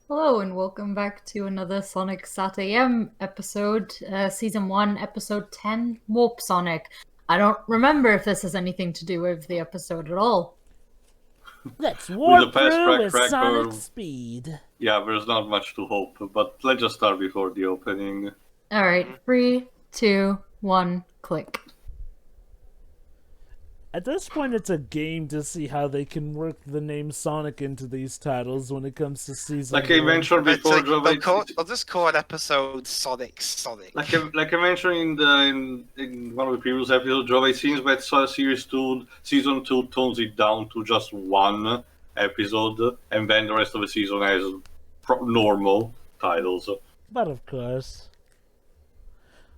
Hello and welcome back to another Sonic SatAM episode, Season 1, Episode 10, Warp Sonic. I don't remember if this has anything to do with the episode at all. Let's With a warp fast through track with sonic record, speed. yeah, there's not much to hope, but let's just start before the opening. Alright, 3, 2, 1, click. At this point, it's a game to see how they can work the name Sonic into these titles when it comes to season Like I one. mentioned before, Joe, I'll just call an episode Sonic. like I mentioned in one of the previous episodes, Joe, it seems that season 2 tones it down to just one episode, and then the rest of the season has normal titles. But of course.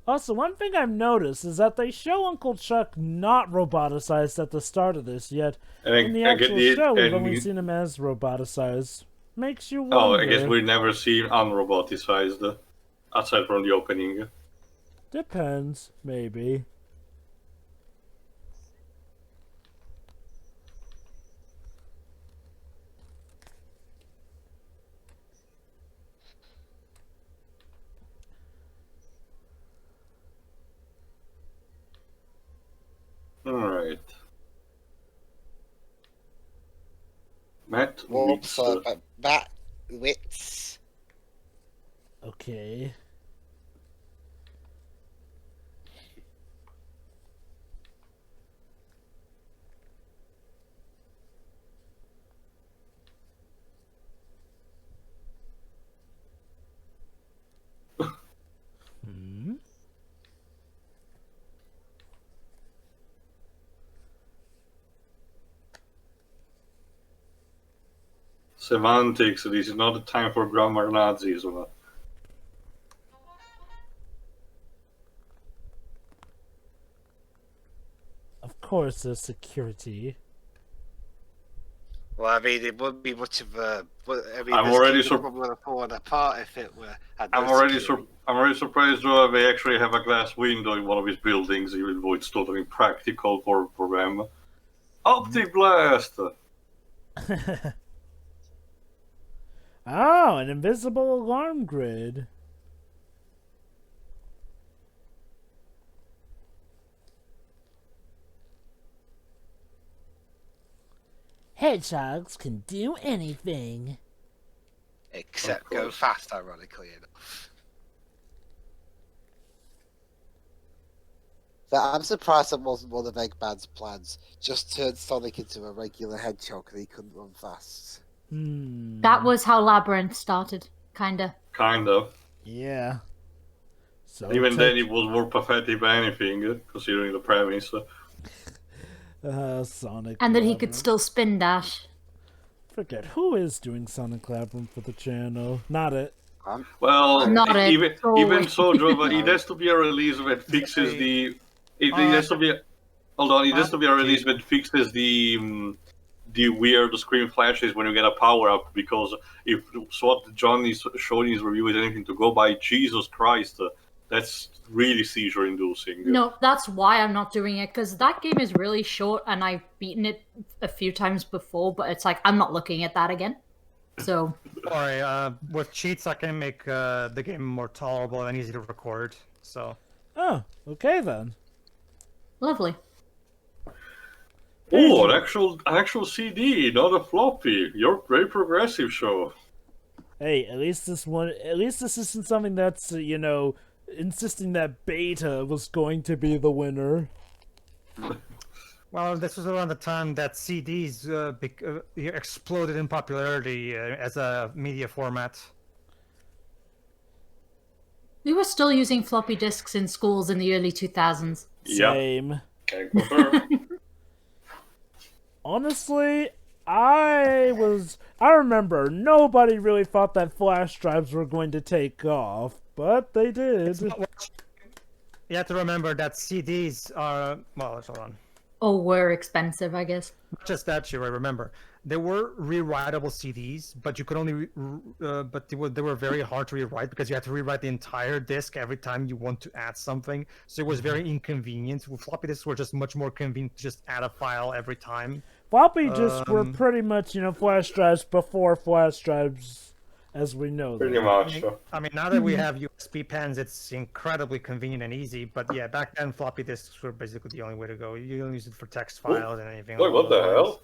Also, one thing I've noticed is that they show Uncle Chuck not roboticized at the start of this, yet And in the actual show we've only seen him as roboticized. Makes you wonder. Oh, I guess we never see unroboticized, aside from the opening. Depends, maybe. Alright. Matt Warps, Witzer. bat wits. Okay. Hmm? Semantics, this is not the time for grammar Nazism. Of course, there's security. Well, I mean, it wouldn't be much of a. I mean, I'm this already kingdom would have fallen apart if it were. I'm already surprised though they actually have a glass window in one of his buildings, even though it's totally impractical for them. Optic blast! Oh, an invisible alarm grid. Hedgehogs can do anything. Except go fast, ironically enough. So I'm surprised that wasn't one of Eggman's plans. Just turn Sonic into a regular hedgehog and he couldn't run fast. That was how Labyrinth started, kinda. Kind of. Yeah. So Even then, it was more pathetic than anything, considering the premise. Sonic. And that he could Labyrinth. still spin dash. Forget who is doing Sonic Labyrinth for the channel. Not it. Well, Not it, even totally. so, Jova, it has to be a release that fixes the. It has to be. Hold on, it has to be a release that fixes the weird screen flashes when you get a power up. Because if what John is showing in his review is anything to go by, Jesus Christ, that's really seizure inducing. No, that's why I'm not doing it, because that game is really short and I've beaten it a few times before, but it's like, I'm not looking at that again. So, Sorry, with cheats I can make the game more tolerable and easy to record, so... Oh, okay then. lovely. Oh, an actual CD, not a floppy. You're very progressive, show. Hey, at least this isn't something that's, insisting that beta was going to be the winner. Well, this was around the time that CDs exploded in popularity as a media format. We were still using floppy disks in schools in the early 2000s. Yeah. Same. Can confirm. Honestly, I remember nobody really thought that flash drives were going to take off, but they did. You have to remember that CDs are... Well, hold on. Or were expensive, I guess. Not just that, you remember. There were rewritable CDs, but you could only... but they were very hard to rewrite because you had to rewrite the entire disc every time you want to add something. So it was very inconvenient. Floppy disks were just much more convenient to just add a file every time. Floppy disks were pretty much, flash drives before flash drives as we know Pretty them. much. I mean, now that we have USB pens, it's incredibly convenient and easy. But yeah, back then floppy disks were basically the only way to go. You don't use it for text files and anything. Wait, along what the those lines. hell?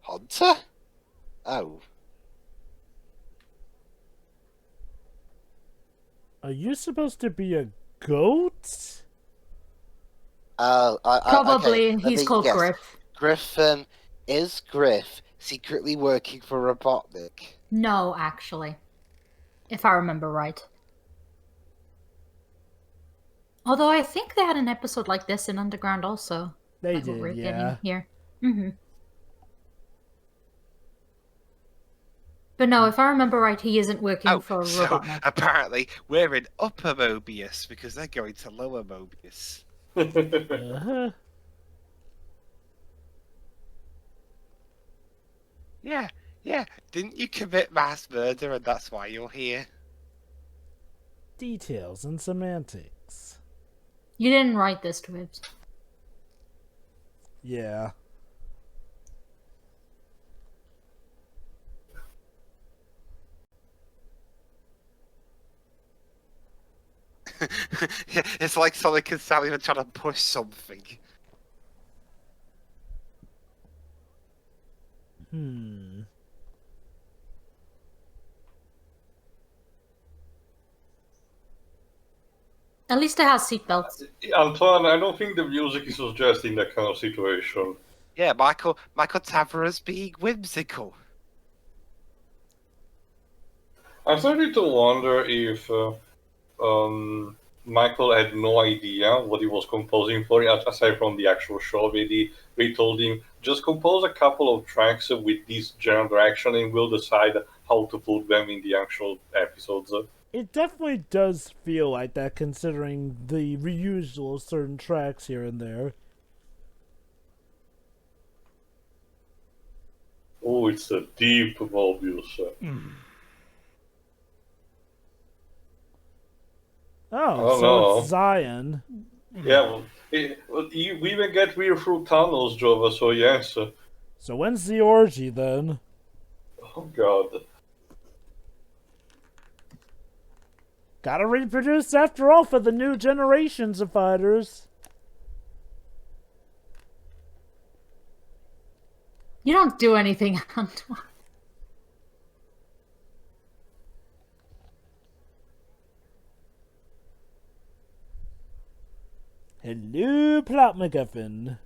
Hunter? Oh. Are you supposed to be a goat? Probably. Okay, let He's me called guess. Griff. Griff, is Griff secretly working for Robotnik? No, actually. If I remember right. Although I think they had an episode like this in Underground also. They like what we're did, getting yeah. here. But no, if I remember right, he isn't working for so Robotnik. apparently we're in Upper Mobius because they're going to Lower Mobius. Uh-huh. Yeah. Didn't you commit mass murder and that's why you're here? Details and semantics. You didn't write this, Twibs. Yeah. It's like Sonic and Sally are trying to push something. At least it has seatbelts. Antoine, I don't think the music is suggesting that kind of situation. Yeah, Michael Tavera's being whimsical. I'm starting to wonder if Michael had no idea what he was composing for, aside from the actual show. They told him, just compose a couple of tracks with this general direction and we'll decide how to put them in the actual episodes. It definitely does feel like that, considering the reusal of certain tracks here and there. Oh, it's a deep Mobius. Oh, so no. it's Zion. Yeah, we even get weird through tunnels, Jova, so yes. So when's the orgy, then? Oh, God. Gotta reproduce after all for the new generations of fighters. You don't do anything, Antoine. Hello, Plot MacGuffin.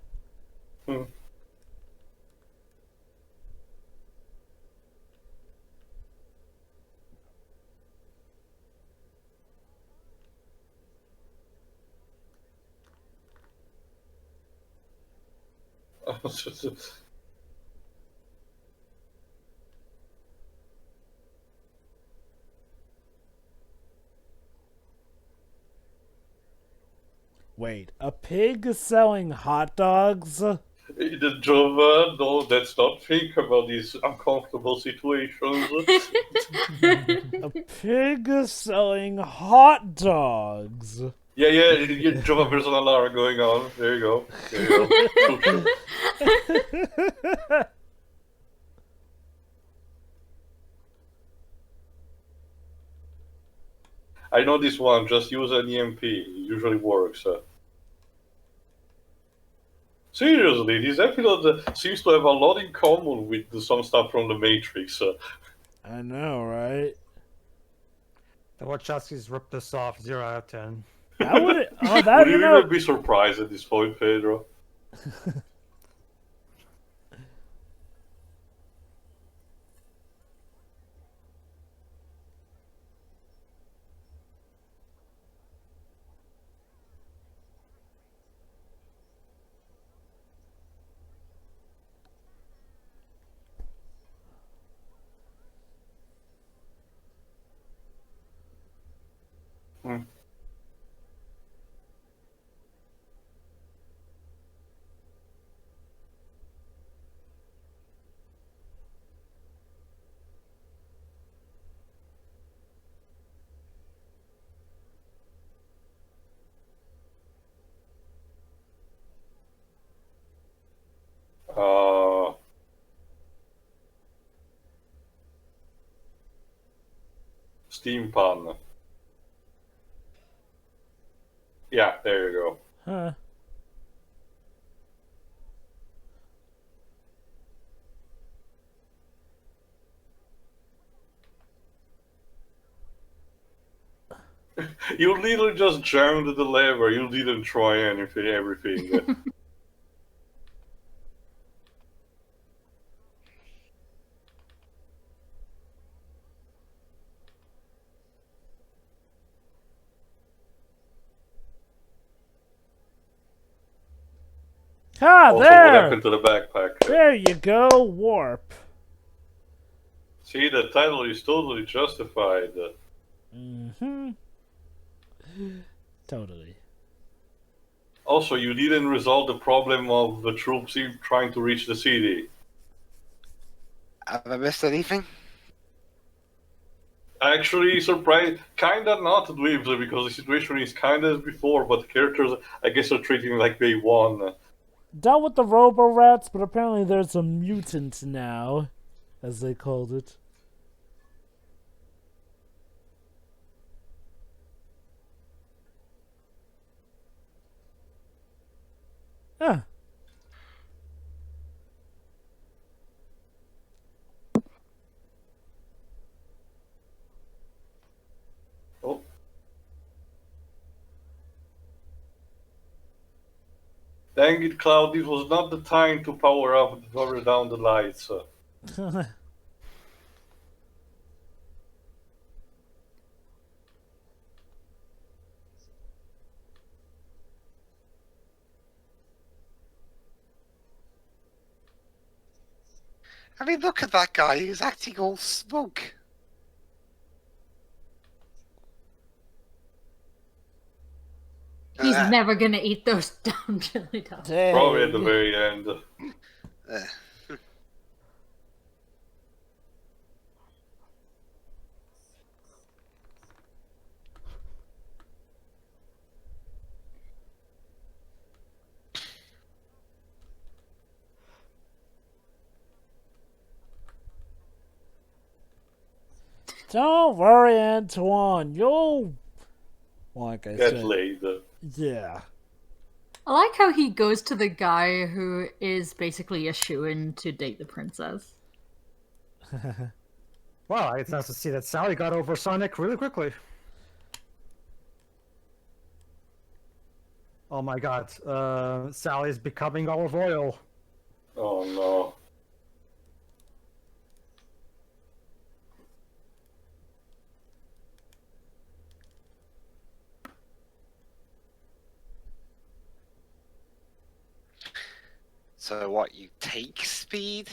Wait, a pig selling hot dogs? Jova, no, let's not think about these uncomfortable situations. A pig selling hot dogs. Yeah, Jova personal alarm going on. There you go. I know this one, just use an EMP. It usually works. Seriously, this episode seems to have a lot in common with some stuff from the Matrix. I know, right? The Wachowskis ripped this off 0 out of 10. That would Would you even be surprised at this point, Pedro? Steam pan. Yeah, there you go. Huh. You literally just jammed the lever. You didn't try everything. Ah, Also, there! what happened to the backpack? There you go, warp. See, the title is totally justified. Mm-hmm. Totally. Also, you didn't resolve the problem of the troops trying to reach the city. Have I missed anything? Actually, surprised, kinda not Dweebs, because the situation is kinda as before, but the characters, I guess, are treating like they won. Dealt with the robo-rats, but apparently there's a mutant now, as they called it. Ah. Oh. Dang it, Cloud, this was not the time to power down the lights. I mean, look at that guy. He's acting all smug. He's never gonna eat those down chili dogs. Probably at the very end. Don't worry, Antoine. You'll... Like I Get said... laid. Yeah. I like how he goes to the guy who is basically a shoo-in to date the princess. Well, it's nice to see that Sally got over Sonic really quickly. Oh my god, Sally's becoming olive oil. Oh no. So what, you take speed?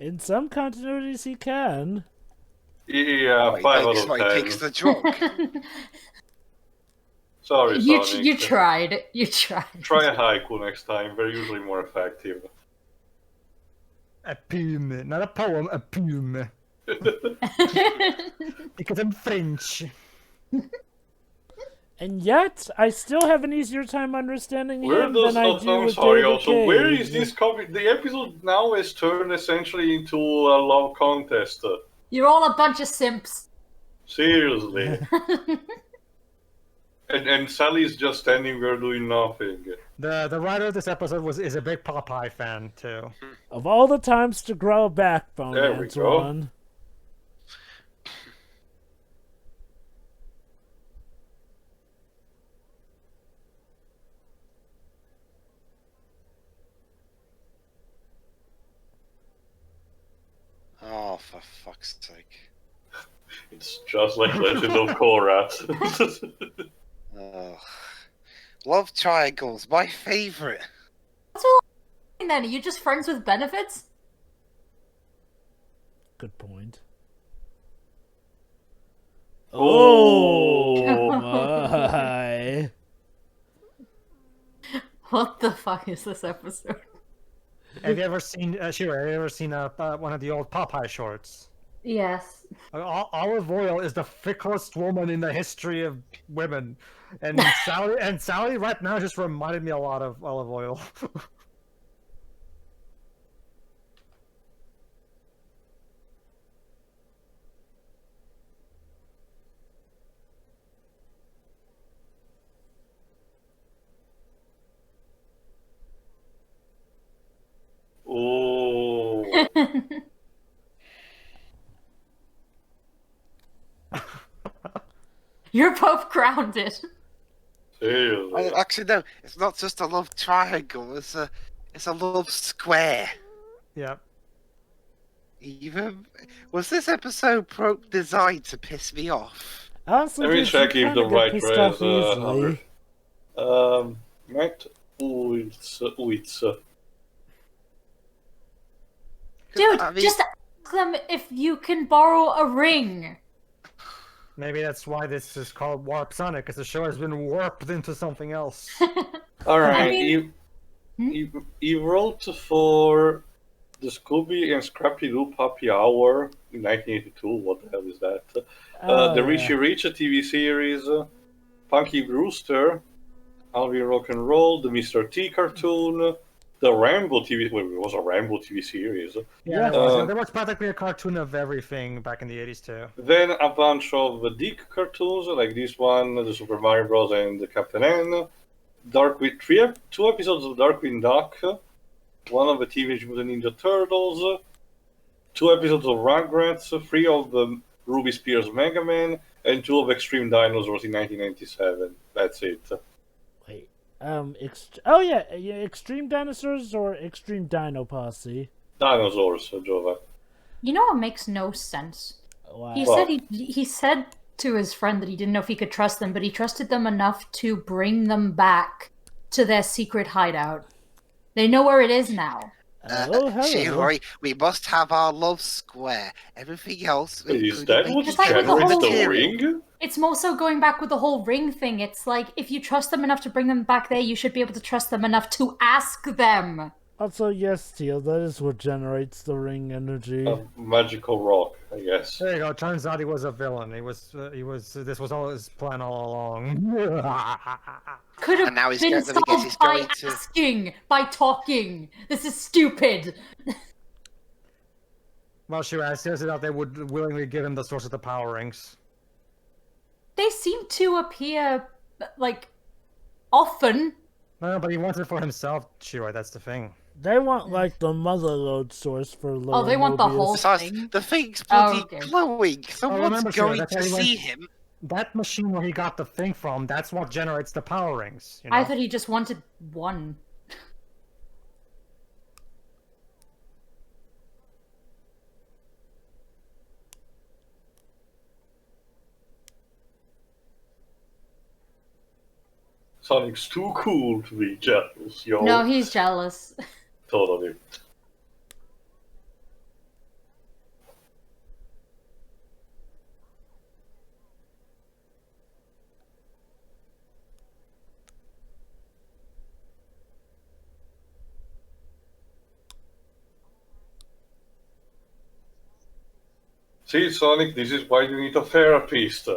In some continuities he can. Yeah, What, 5 out takes, of what, 10. he takes the drug? Sorry, Sonic. You tried. You tried. Try a haiku next time. They're usually more effective. A poem, not a poem, a poem. Because I'm French. And yet, I still have an easier time understanding Where him does than I do I'm with sorry, David also, where Cage. is this copy? The episode now is turned essentially into a love contest. You're all a bunch of simps. Seriously. and Sally's just standing there doing nothing. The writer of this episode is a big Popeye fan too. Of all the times to grow a backbone, There we Antoine. Oh, for fuck's sake. It's just like Legend of Korra. Ugh. Love triangles, my favorite. What's all then? Are you just friends with benefits? Good point. Oh. Oh my. What the fuck is this episode? Have you ever seen, Shira, have you ever seen one of the old Popeye shorts? Yes. Olive Oil is the ficklest woman in the history of women. And Sally right now just reminded me a lot of Olive Oil. You're both grounded. Seriously. Actually, no. It's not just a love triangle. It's a love square. Yeah. Even was this episode designed to piss me off? Honestly, Let me dude, check you if the kinda get right pissed res off easily. Matt Uitz. Dude, I mean, just ask them if you can borrow a ring. Maybe that's why this is called Warp Sonic, because the show has been warped into something else. Alright, I mean- he wrote for the Scooby and Scrappy Doo Puppy Hour in 1982. What the hell is that? Oh, The yeah. Richie Rich TV series, Punky Brewster, Alvin Rock and Roll, the Mr. T cartoon, the Rambo TV. Wait, it was a Rambo TV series. Yeah, there was. Uh, There was practically a cartoon of everything back in the 80s too. Then a bunch of Dick cartoons like this one, the Super Mario Bros. And the Captain N. Two episodes of Darkwing Duck, one of the Teenage Mutant Ninja Turtles, 2 episodes of Rugrats, 3 of the Ruby Spears Mega Man, and 2 of Extreme Dinosaurs in 1997. That's it. Wait. Extreme Dinosaurs or Extreme Dino Posse? Dinosaurs, Jova. You know what makes no sense? Wow. He Well- said he said to his friend that he didn't know if he could trust them, but he trusted them enough to bring them back to their secret hideout. They know where it is now. Oh, hello. Chivalry, we must have our love square. Everything else. Is that what Just like with the generates whole- the ring? It's more so going back with the whole ring thing. It's like, if you trust them enough to bring them back there, you should be able to trust them enough to ask them. Also, yes, Teal, that is what generates the ring energy. A magical rock, I guess. There you go. Turns out he was a villain. He was. This was all his plan all along. Could have And now he's been going- let me guess, solved he's by going to- asking, by talking. This is stupid. Well, sure. I seriously thought they would willingly give him the source of the power rings. They seem to appear, like, often. No, but he wants it for himself, Shiroi. That's the thing. They want, like, the motherload source for Little Oh, they want the Mobius. whole Besides, thing. the thing's Oh, bloody okay. glowing. So Oh, what's remember, Shiroi, going that's to how he went- see him? That machine where he got the thing from, that's what generates the power rings. You know? I thought he just wanted one. Sonic's too cool to be jealous, yo. No, he's jealous. Totally. See, Sonic, this is why you need a therapist.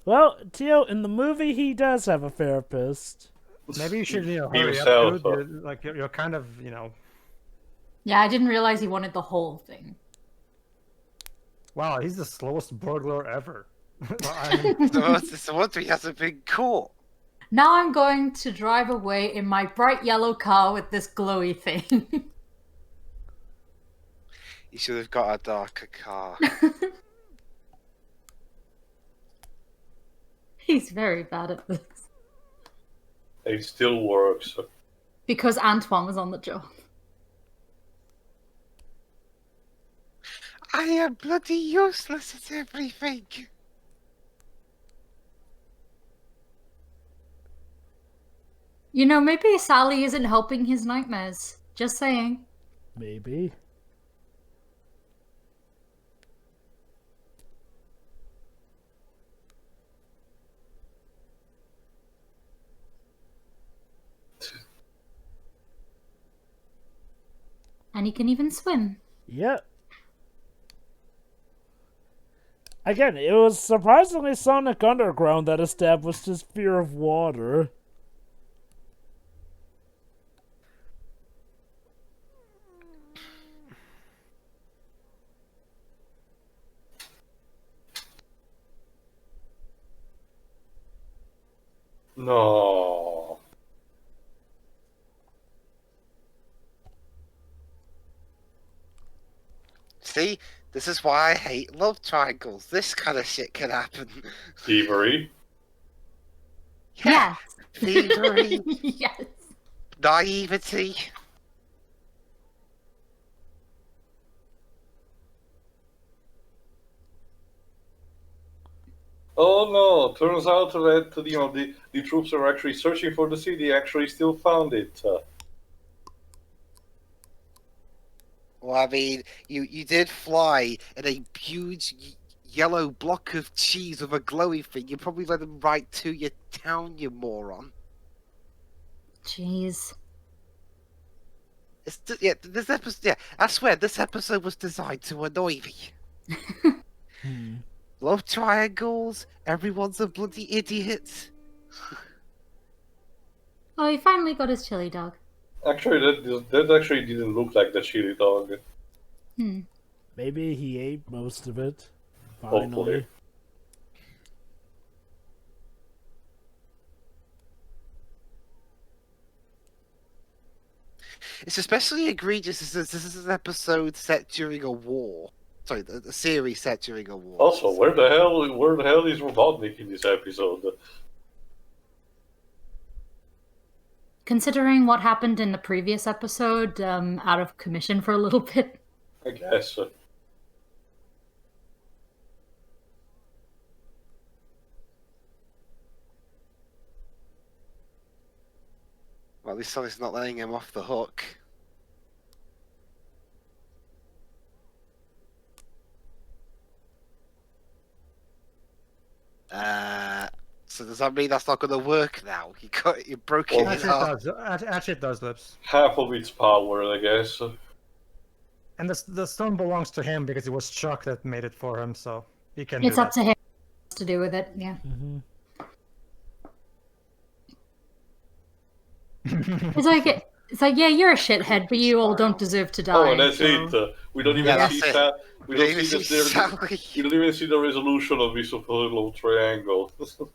Well, Teal, in the movie, he does have a therapist. Maybe you should, Be hurry yourself, up, dude. Like you're kind of, Yeah, I didn't realize he wanted the whole thing. Wow, he's the slowest burglar ever. I mean, So what he hasn't been caught. Now I'm going to drive away in my bright yellow car with this glowy thing. You should have got a darker car. He's very bad at this. It still works. Because Antoine was on the job. I am bloody useless at everything. You know, maybe Sally isn't helping his nightmares. Just saying. Maybe. And he can even swim. Yep. Again, it was surprisingly Sonic Underground that established his fear of water. No. See, this is why I hate love triangles. This kind of shit can happen. Thievery. Yes. Thievery, Yes. naivety. Oh no! Turns out that the troops are actually searching for the sea. They actually still found it. Well, I mean, you did fly in a huge yellow block of cheese with a glowy thing. You probably let them right to your town, you moron. Jeez. Yeah, this episode. Yeah, I swear this episode was designed to annoy me. Love triangles. Everyone's a bloody idiot. Oh, he finally got his chili dog. Actually, that actually didn't look like the chili dog. Hmm. Maybe he ate most of it. Hopefully. Finally. It's especially egregious as this is an episode set during a war. Sorry, the series set during a war. Also, where the hell is Robotnik in this episode? Considering what happened in the previous episode, out of commission for a little bit. I guess. Well, at least Sonic's not letting him off the hook. So does that mean that's not going to work now? You broke it Actually, in half. it does. Actually, it does, Lips. Half of its power, I guess. And the stone belongs to him because it was Chuck that made it for him, so he can It's do up to him to do with it, yeah. that. It's like, yeah, you're a shithead, but you all don't deserve to die. Oh, and that's so- it. We don't even Yeah, see that's that. We don't Maybe see he's the Sally. we don't even see the resolution of this little triangle.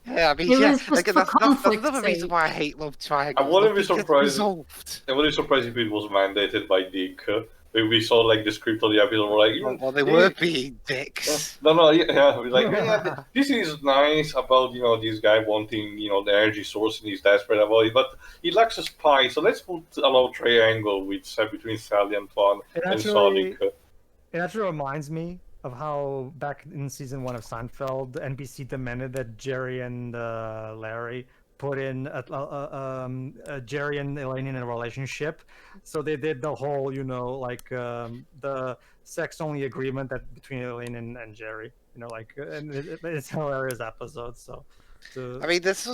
Yeah, I mean, It yeah, was just again, for that's conflict's another reason sake. why I hate love triangles. I wouldn't be Nothing gets surprised. resolved. I wouldn't be surprised if it was mandated by Dick. When we saw like the script of the episode, we're like, Well, they were being dicks. No, yeah, we're like, yeah, this is nice about this guy wanting the energy source and he's desperate about it, but he lacks a spy, so let's put a love triangle between Sally, Antoine, and Sonic. It actually reminds me of how back in season 1 of Seinfeld, the NBC demanded that Jerry and Larry put in Jerry and Elaine in a relationship. So they did the whole, the sex-only agreement that between Elaine and Jerry. And it's a hilarious episode. So. I mean, this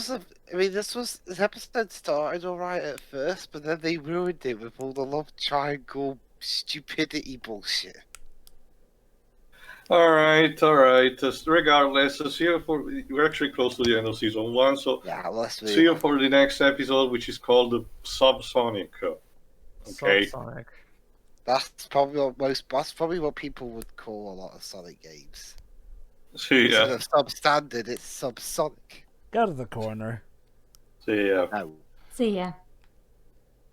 episode started alright at first, but then they ruined it with all the love triangle stupidity bullshit. All right. Regardless, see you we're actually close to the end of season 1, so Yeah, let's see you for the next episode, which is called the Subsonic. Okay. Sonic. That's probably what people would call a lot of Sonic games. See Instead ya. of substandard, it's subsonic. Go to the corner. See ya. No. See ya.